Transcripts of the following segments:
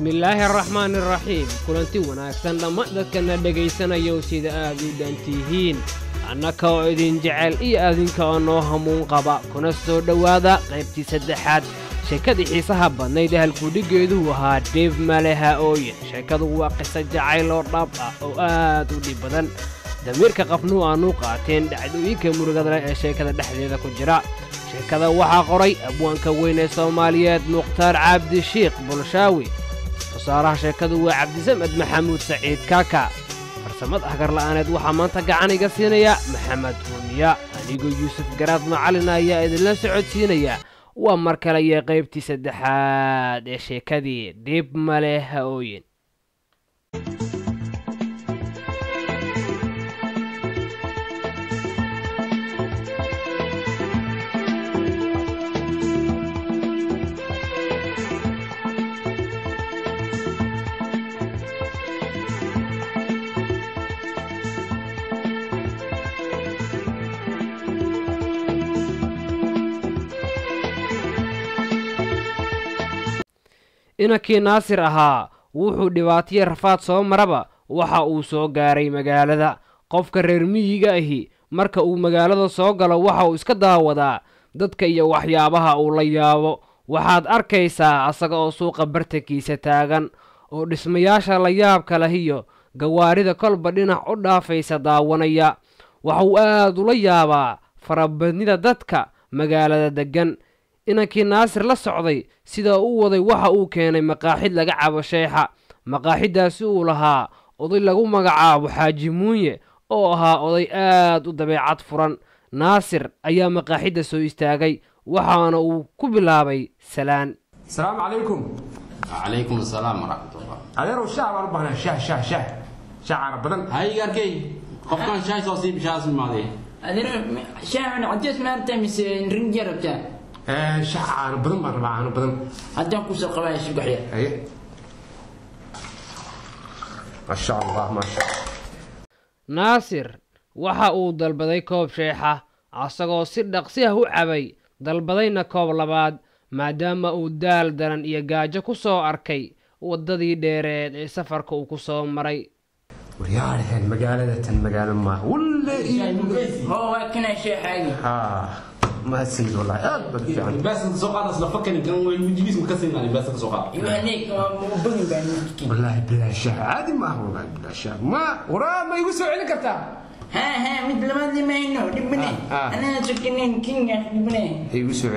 بسم الله الرحمن الرحيم كلنتي وناكسن لما dadkana dhageysanayo sida aad u dantihiin annaka oo idin jecel iyo adinka oo noo hamuun qaba kuna soo dhawaada qaybtii saddexaad sheekadii xiisaha badnayd halku dhigeedu ahaa Dave Malaha ooyin sheekadu waa qisa jacayl oo dhab ah oo aad u dhib badan damirka qafnu aanu qaateen dhacdooyinka murugada ee sheekada dhexdeeda ku jira sheekada waxa qoray abwaanka weyn ee Soomaaliyeed Muqtaar Cabdi Sheekh Bulshaawi صارها شكده وعبد السمد محمود سعيد كاكا فرسمت أهجر لأناد وحمانتا قعني قصينيا محمد ونيا أنيقو يوسف قراد معلنا يا إذن سعود سينيا ومركلا يا غيبتي سدحاد يا شيكدي ديب ماليها أوين inakii Naasir ahaa wuxuu dhibaatay rafaad soo maraba waxa uu soo gaaray magaalada qofka reer miyiga ahi marka uu magaalada soo galo waxa uu iska daawadaa dadka iyo waxyaabaha uu la yaabo waxaad arkaysaa asaga oo suuqa bartankiisa taagan oo dhismayaasha la yaab kala hiyo gawaarida kolba dhinac u dhaafaysa daawanaya waxa uu aad u la yaabaa farabadnida dadka magaalada degan inakii Naasir la socday sida uu waday waxa uu keenay maqaaxid laga cabo sheexa maqaaxidaasi uu lahaa oday lagu magacaabo Xaaji Muuye oo ahaa oday aad u dabeecad furan Naasir ayaa maqaaxida soo istaagay waxaana uu ku bilaabay salaan السلام عليكم عليكم السلام ورحمة الله أنا الشعب أربعنا شعر بدن هاي قاركي قفكان شاي صوصي بشاس الماضي أنا شاعر عديت ما تمس رنجر بتاع شعر بدن أربعة بدن هداك وصل قبائل شو قحية أي ما شاء الله ما شاء الله Naasir waxa uu dalbaday koob sheexa asagoo si dhaqsi ah u cabay dalbadayna koob labaad maadaama uu daal daran iyo gaajo ku soo arkay wadadii dheereed ee safarka uu ku soo maray وريالها المقالة ما ولا هو كنا شيء حاجة ما سيد والله أبد يعني بس السوق هذا أصلا فكر كان يجي اسمه كسر يعني بس السوق يهنيك بني بني والله بلا شاه عادي ما هو والله بلا شاه ما وراه ما يوسع عليك أنت ها مثل ما دي ما إنه دبني أنا سكنين كينج دبني يوسع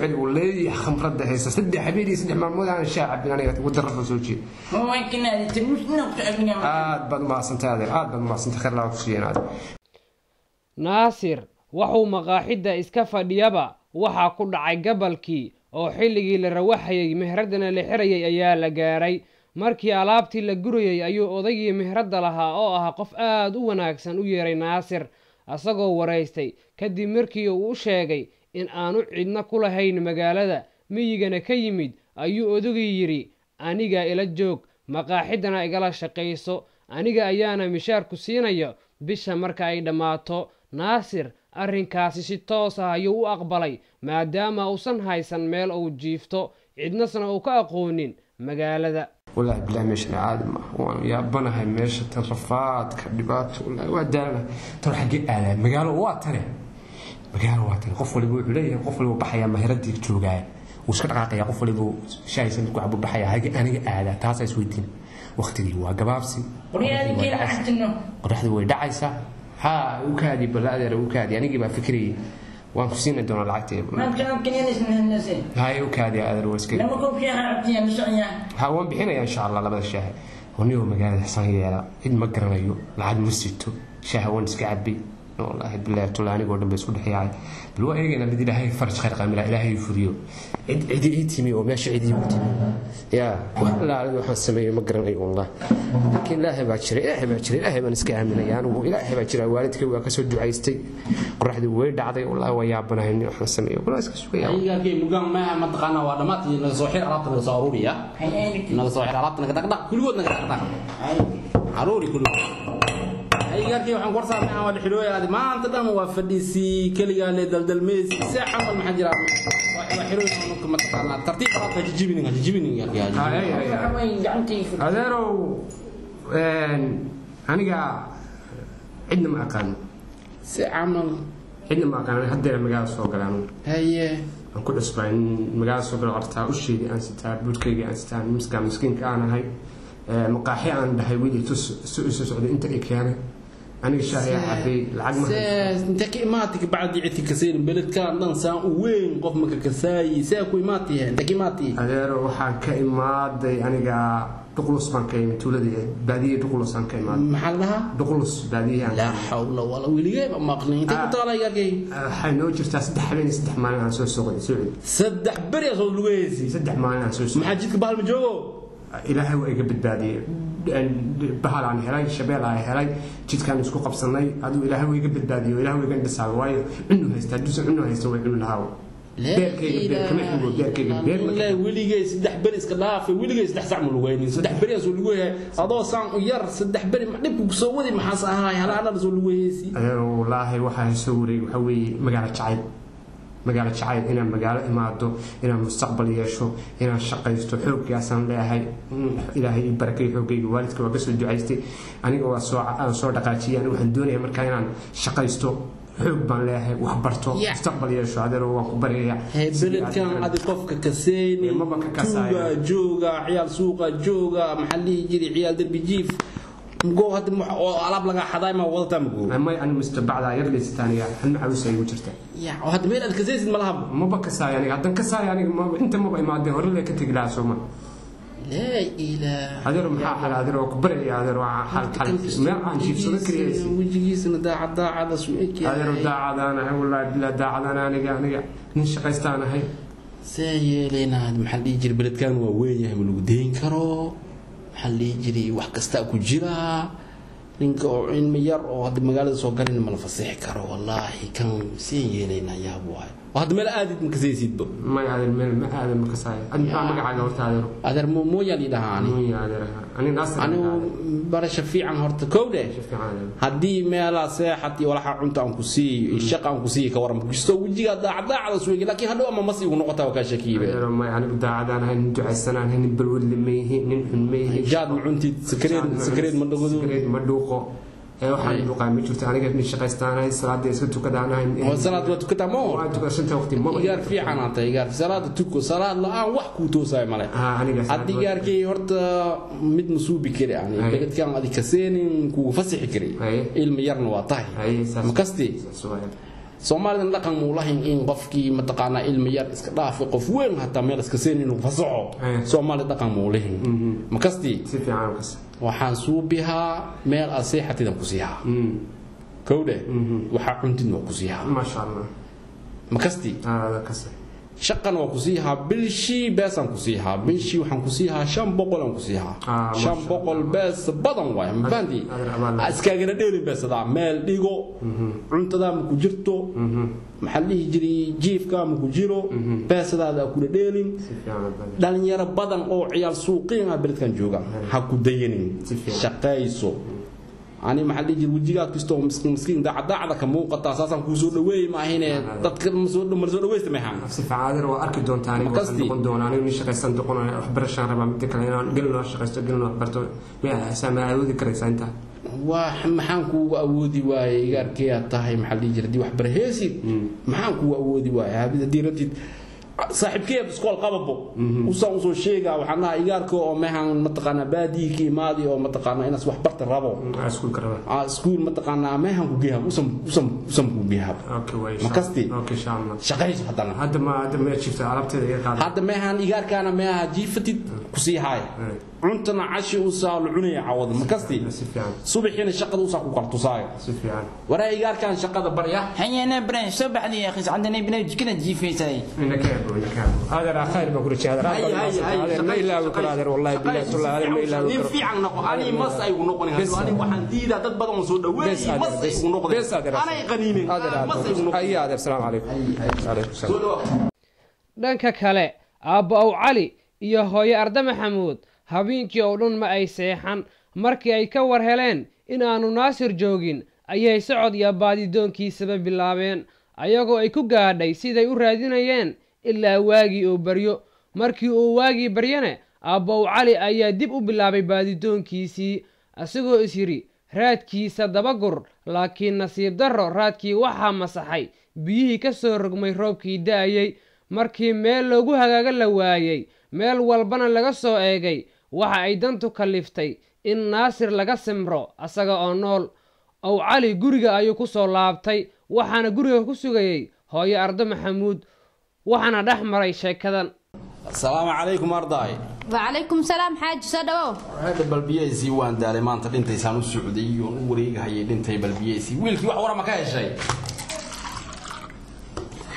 علي والله خمر ده هيسا سد حبيبي سد محمود أنا الشاعب أنا ودرف سوتشي هو كنا تمش نقطة بعد ما صنت هذا بعد ما صنت خير لا وكسيان هذا Naasir wuxuu maqaaxida iska fadhiyaba waxa ku dhacay gabalkii oo xilligii la rawaxayay mehradana la xirayay ayaa la gaaray markii alaabtii la gurayay ayuu odaygii mehrada lahaa oo ah qof aad u wanaagsan u yeeray Naasir asagoo wareystay kadib markii uu sheegay in aanu cidna ku lahayn magaalada miyigana ka yimid ayuu odagii yiri aniga ila joog maqaaxidana igala shaqeyso aniga ayaana mishaar ku siinayo bisha marka ay dhamaato Naasir arrinkaasi si toos ah ayuu u aqbalay maadaama uusan haysan meel uu jiifto cidnasna uu ka aqoonin magaalada والله بالله مش عادي ما هو يا بنها مش ترفات كدبات والله ودانا تروح حق على مقاله واتنه قف اللي بيقول لي قف اللي بحيا مهردي جوجاي وش كدقاقيا قف اللي بو شاي سن ku عبد بحيا هاي انا aada taas ay isweydiin waqtigii waa gabaabsi qorraxdu way dhacaysaa ha u kaadi balaadeer u kaadi anigi ba fikriye waan ku siin doonaa lacagteeda ما كان كنيس من الناس هاي u kaadi adeer waska لما كنت فيها عبتي مشعيا ha waan bixinaya insha Allah labada shaahe ونيو magaalada xasan yeela cid ma garanayo lacag ma sito shaaha waan iska cabbi والله بالله طلعني قدام بس كل حياة بالوا إيجنا بدي لهاي فرج خير قاملا إلهي يفريو عدي تيمي وماشي عدي يا لا أنا حسمي مقرني والله لكن لا هي باشري لا هي بنسكها من يعني ولا هي باشري والدك وكسر دعيستي راح دوي دعدي والله ويا بنا هني حسمي ولا اسكسوي أيها كي مقام ما تقنا وادمات نصوحي عرفت نصوري يا نصوحي عرفت نقدق كل وقت نقدق عروري كله igarkii waxaan ku saarnay aan wada xidhooy aad maanta dhan waa fadhiisi kaliya le daldalmeys si xamal maxaa jira waa xidhooy oo kuma taqaana tartiib qaabka jijibinin adeero aniga cidna ma aqaan si camal cidna ma aqaan hadda magaalada soo galaan haye aan ku dhasbaan magaalada soo galaan horta u sheegay aan sitaa budkayga aan sitaa miskiinka aan ahay maqaaxi aan dhahay wili soo socday inta ay keenay aniga shaahiya xafay lacag ma inta ka imaatay bacdi citi kaseen beledkan dhan saan u weyn qof ma ka kasay saa ku imaatay inta ka imaatay adeero waxa ka imaaday aniga duqulus baan ka imid tuuladii baadiye duqulus aan ka imaaday maxaa laha duqulus baadiye la hawla wala wiligay ma aqlin inta ku taala yarkay waxay noo jirtaa 3 habeen 3 maalin aan soo socday saddex bari soo lugeeyay 3 maalin aan soo socday maxaa jidka bahal ma joogo ilaahay waa iga badbaadiyay bahal aan helay shabeel aan helay jidkaan isku qabsanay aduu ilaahay waa iga badbaadiyay ilaahay waa iga dhisaa waayo inuu haysta duusan inuu haysto waa inuu lahaa لا وليجي سدح بري اسك dhaafay وليجي سدح sac ma lugeeyay سدح بري soo lugeeyay adoo saan u yar سدح بري ma dib ku soo wadi maxaa ahaay halaana soo lugeeyay wallaahi waxa soo wareey waxa weey magaalo jacayl inaan magaalo imaado inaan mustaqbal yeesho inaan shaqaysto xooggiisaan leeyahay ilaahay barakeeyo xoogayga waalidka waa ka soo ducaystay aniga waa soo dhaqaajiyay waxaan doonayaa markaa inaan shaqaysto xoog baan leeyahay wax barto mustaqbal yeesho adeero waan ku baraya beledkan adi qofka kaseeni tuuga jooga ciyaal suuqa jooga maxalli jiri ciyaal darbi jiif مقو هاد alaab laga xaday ma wadata maqo ma aan mustabacda yar leesitaaniga xan caawisay ugu jirta وهاد meel aad ka zeesid malaha ma bakasaay aniga hadan ka saay aniga inta ma imaadeen hore la ka tagilaa Soomaa لا إله هذا محا حال هذا رو كبر يا هذا رو حال ما عن شيء سوى كريس وجيسنا داعة سويك هذا رو داعة أنا والله بلا داعة أنا نشقيستان هاي سيلينا هذا محل يجري بلد كان وين يهم الودين كرو محل يجري وحكستا كجرا إنك إن ميار أو هذا مقالة سوقرين ما الفصيح كرو والله كان سيلينا يا أبوي وهذا مال عادي مكسي سيدبو ما هذا المال ما هذا مكساي أنا ما قاعد أقول هذا مو يلي دهاني مو هذا أنا ناس أنا برا شفيع عن هرت كودة هدي مالا ساحتي ولا حعنت عن كسي الشقة عن كسي كورم كستو وجي داع على سويق لكن هذا أما مصي ونقطة وكشكيبة ما يعني داع أنا هندع السنة هنبلول الميه ننحن ميه جاد عنتي سكرين مدوقه waxaan duqaay ma jirto aniga in shaqaystaan salaada isku tukadaan salaada tukada ma waa tukashanta waqti ma igar fiican anta igar salaada tuko salaad la aan wax ku toosay male aniga hadii igarkii horta mid musuubi kari yani beledkan adi kaseenin ku fasixi kari ilmi yarna waa tahay ma kasti Soomaalidan dhaqan mu lahayn in qofkii mataqaana ilmi yar iska dhaafay qof weyn hatta meel iska seen inuu fasaxo Soomaali dhaqan mu lahayn ma kasti si fiican kas waxaan suubiha meel aseexatidan ku siiha kowde waxa cuntidna ku siiha ma sha Allah ma kasti kas shaqan waa ku siiha bilshi beesan ku siiha bilshi waxaan ku siiha 500 aan ku siiha 500 bees badan waay ma bandi askaaga dheelin beesada meel dhigo cuntada ma ku jirto maxalli jiri jiifka ma ku jiro beesadaada ku dheelin dhalinyaro badan oo ciyaal suuqina beledkan jooga ha ku dayanin shaqayso ani maxalli jiri wajiga kisto miskiin daacada ka muuqata asaasan ku soo dhaweey ma ahine dadka soo dhaweeysta ma ahan si faadir waa arki doontaan oo noqon doonaan in shaqaysan doonaan waxbarashaan raba mid kale inaan galno shaqaysto galno waxbarto ma samaawadi karaysaa inta waa maxaan ku awoodi waayay igarkii tahay maxalli jiri wax barheesid maxaan ku awoodi waayay habida diiradid صاحبكي بسكول قبضو وصو شيغا waxana igarko oo mehan mataqana baadiiki maadi oo mataqana inaas wax barta rabo iskuul karaba iskuul mataqana mehan ku geeyay usam ku geeyay okay way makasti okay inshallah shaqayso hadana hadda ma jifta alabteeda iga qaad hadda mehan igarkana meha jiifatid ku sii haay cuntana cashi u saal cunay cawad makasti subaxina shaqada u saa ku qarto saay si fiican wara igarkan shaqada barya hayna bran subaxdi ya akhi عندنا ibn jikina jiifayay هذا خير بقول شيء هذا ما إلا وكل هذا والله بالله صلى الله عليه وسلم نين في عن نقو أنا مس أي ونقو أنا وحن ديدا تبدأ نصود وين مس أي ونقو أنا قنيمين مس أي ونقو أي هذا السلام عليكم عليكم السلام dhanka kale aabbo aw cali iyo hooyo arda maxamuud habeenkii oo dhan ma ay seexan markii ay ka war heleen inaannu naasir joogin ayay socod iyo baadidoonkiisaba bilaabeen ayagoo ay ku gaadhay siday u raadinayeen ilaa waagii uu baryo markii uu waagii baryane aabbow cali ayaa dib u bilaabay baadidoonkiisii isagoo is yidhi raadkiisa dabagur laakiin nasiib darro raadkii waxaa masaxay biyihii ka soo rogmay roobkii da'ayey markii meel loogu hagaaga la waayey meel walbana laga soo eegay waxa ay dantu kalliftay in naasir laga simro asaga oo nool ow cali guriga ayuu ku soo laabtay waxaana guriga ku sugayey hooyo ardo maxamuud waxaana dhex maray sheekadan asalaamu calaykum arday وعليكم السلام حاج سدو هذا بالبيسي وان دالي ما انت دنتي سان السعودي وريغ هي دنتي بالبيسي ويلكي wax wara ma ka heshay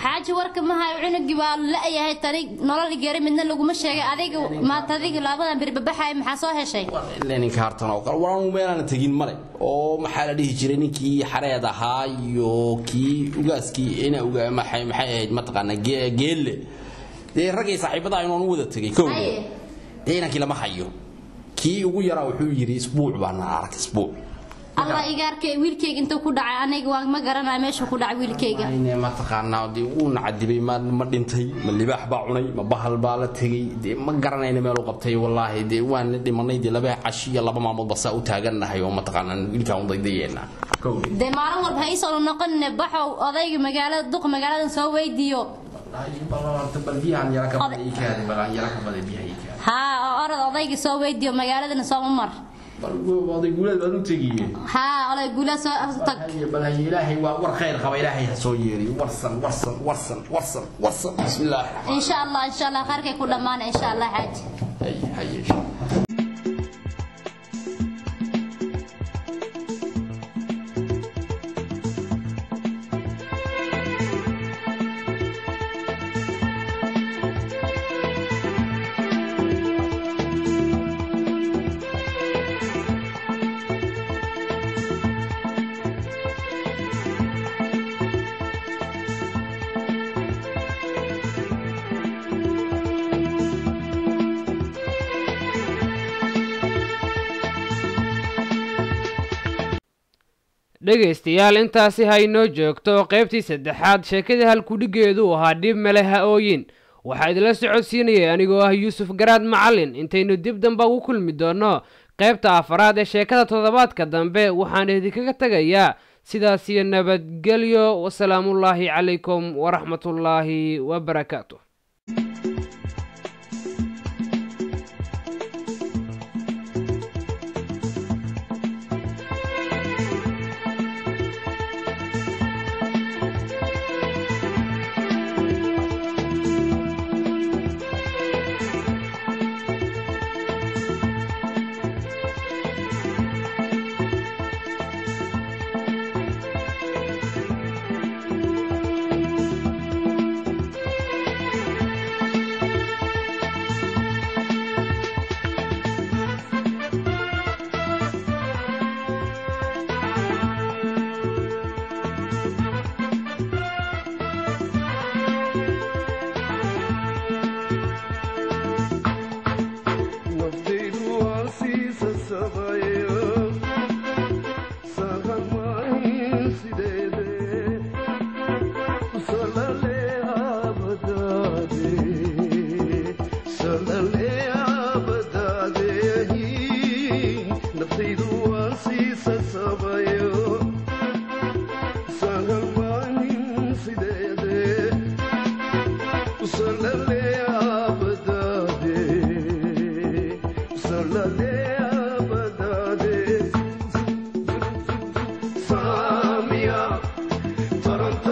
حاج warka ma hay cunugii baa la yahay tariiq nolol geeri midna lagu ma sheegay adiga ma tadiga labadan birbaxay maxaa soo heshay leenin kaartan oo qal waraan meelaan tagin male oo maxaa la dhihi jiray ninkii xareed ahaa iyo kii ugaaskii ina uga maxay ahayd ma taqaana geelle de ragay saaxiibada aynu wada tagay koow deynaki lama hayo kii ugu yaraa wuxuu yiri isbuuc baan arag isbuuc Allah igaarkay wiilkayga inta ku dhacay aniga waan ma garanaa meesha ku dhacay wiilkayga ayne ma taqaanaa uu nacadibay ma dhintay ma libaax baa cunay ma bahal baa la tagay de ma garanayna meel uu qabtay wallahi de waan dhimanay de laba cashiya laba maamood basa u taaganahay oo ma taqaanaa wiilka uu daydeena de maalin walba ay soo noqon baxo odayga magaalada duq magaalada soo weydiyo ها أرد أضيق سوي ديو مقالة نسوي مر. بعض يقول بدو تجيه. ها ولا يقول سأستك. بلا إلهي ور خير خبر إلهي سويري ورسن بسم الله. إن شاء الله خيرك كل ما إن شاء الله حاج. هي. dhegaystayaal intaasi haynoo joogto qaybtii saddexaad sheekada halkudhigeedu ahaa dhib male ha-ooyin waxaa idinla socodsiinayay anigoo ah yuusuf garaad macalin intaynu dib damba ugu kulmi doono qaybta afaraad ee sheekada toddobaadka dambe waxaan idinkaga tegayaa sidaas iyo nabadgelyo wasalaamullaahi calaykum waraxmatullaahi wabarakaatu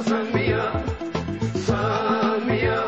Samia, Samia,